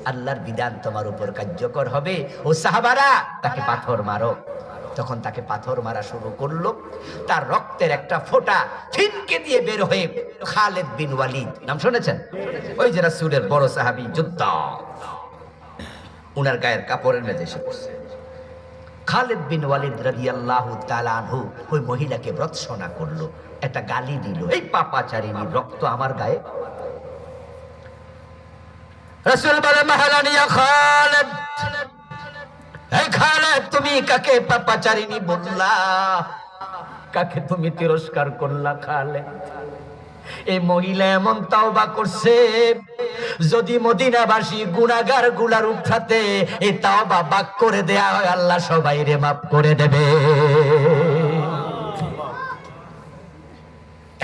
আল্লাহর বিধান তোমার উপর কার্যকর হবে। ও সাহাবারা, তাকে পাথর মারো। তখন তাকে পাথর মারা শুরু করলো। তার রক্তের একটা ফোঁটা ফিনকে দিয়ে বের হয়ে খালিদ বিন ওয়ালিদ, নাম শুনেছেন? ওই যে রাসূলের বড় সাহাবী, যোদ্ধা, উনার গায়ের কাপড়ের মেঝে এসে পড়ছে। খালিদ বিন ওয়ালিদ রাদিয়াল্লাহু তাআলা আনহু ওই মহিলাকে ভর্ৎসনা করলো, একটা গালি দিল, এই পাপাচারিণীর রক্ত আমার গায়ে। রাসূল বলে, মাহালানি ইয়া খালিদ, এই খালিদ, তুমি কাকে পাপাচারিণী বললা? কাকে তুমি তিরস্কার করলা? খালিদ, এই মহিলা এমন তাওবা করছে, যদি মদিনাবাসী গুনাহগার গুলার উঠাতে এই তাওবা বাক করে দেয়া হয়, আল্লাহ সবাইরে মাফ করে দেবে।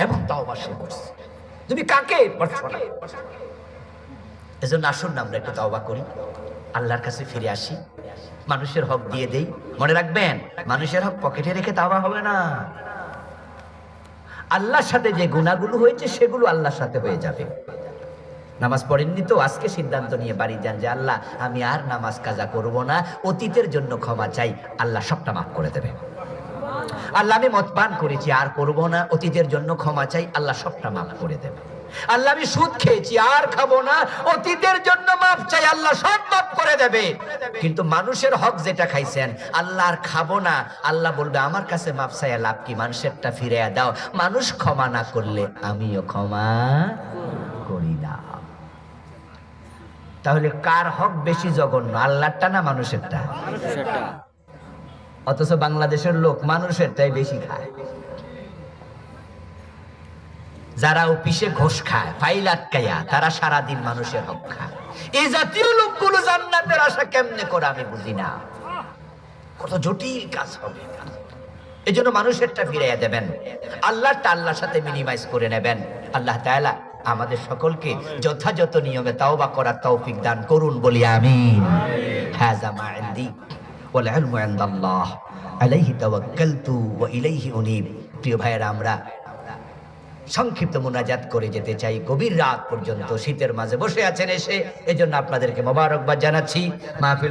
এমন তাওবা সে করছে, তুমি কাকে ভর্ৎসনা? এজন্য আসুন আমরা একটু তাওবা করি, আল্লাহর কাছে ফিরে আসি, মানুষের হক দিয়ে দেই। মনে রাখবেন, মানুষের হক পকেটে রেখে তাওবা হবে না। আল্লাহর সাথে যে গুনাহগুলো হয়েছে সেগুলো আল্লাহর সাথে হয়ে যাবে। নামাজ পড়েননি তো, আজকে সিদ্ধান্ত নিয়ে বাড়ি যান যে আল্লাহ, আমি আর নামাজ কাজা করব না, অতীতের জন্য ক্ষমা চাই, আল্লাহ সবটা মাফ করে দেবে। আল্লাহ, আমি মদ পান করেছি, আর করব না, অতীতের জন্য ক্ষমা চাই, আল্লাহ সবটা মাফ করে দেবে। আল্লাহ, আমি সুদ খেয়েছি, আর খাবো না, অতীতের জন্য মাফ চাই, আল্লাহ সব মাফ করে দেবে। কিন্তু মানুষের হক যেটা খাইছেন, আল্লাহ আর খাবো না, আল্লাহ বলবে আমার কাছে মাফ চাই, লাভ কি? মানুষেরটা ফিরে দাও। মানুষ ক্ষমা না করলে আমিও ক্ষমা করি না। তাহলে কার হক বেশি জঘন্য, আল্লাহরটা না মানুষেরটা? অথচ বাংলাদেশের লোক মানুষেরটাই বেশি খায়। যারা অফিসে ঘোষ খায়, ফাইল আটকাইয়া, তারা সারাদিন মানুষের হক খায়। এই জাতীয় লোকগুলো জান্নাতের আশা কেমনে করে আমি বুঝি না। কত জটিল কাজ হবে। এই জন্য মানুষেরটা ফিরাইয়া দেবেন, আল্লাহরটা আল্লাহর সাথে মিনিমাইজ করে নেবেন। আল্লাহ তাআলা আমাদের সকলকে যথাযথ নিয়মে তাওবা করার তৌফিক দান করুন, বলি আমিন। হাযা মা ইনদি ওয়াল ইলমু ইনদাল্লাহ আলাইহি তাওয়াক্কালতু ওয়া ইলাইহি উনীব। প্রিয় ভাইয়েরা, আমরা সংক্ষিপ্ত মুনাজাত করে যেতে চাই। গভীর রাত পর্যন্ত শীতের মাঝে বসে আছেন এসে, এজন্য আপনাদেরকে মোবারকবাদ জানাচ্ছি। মাহফিল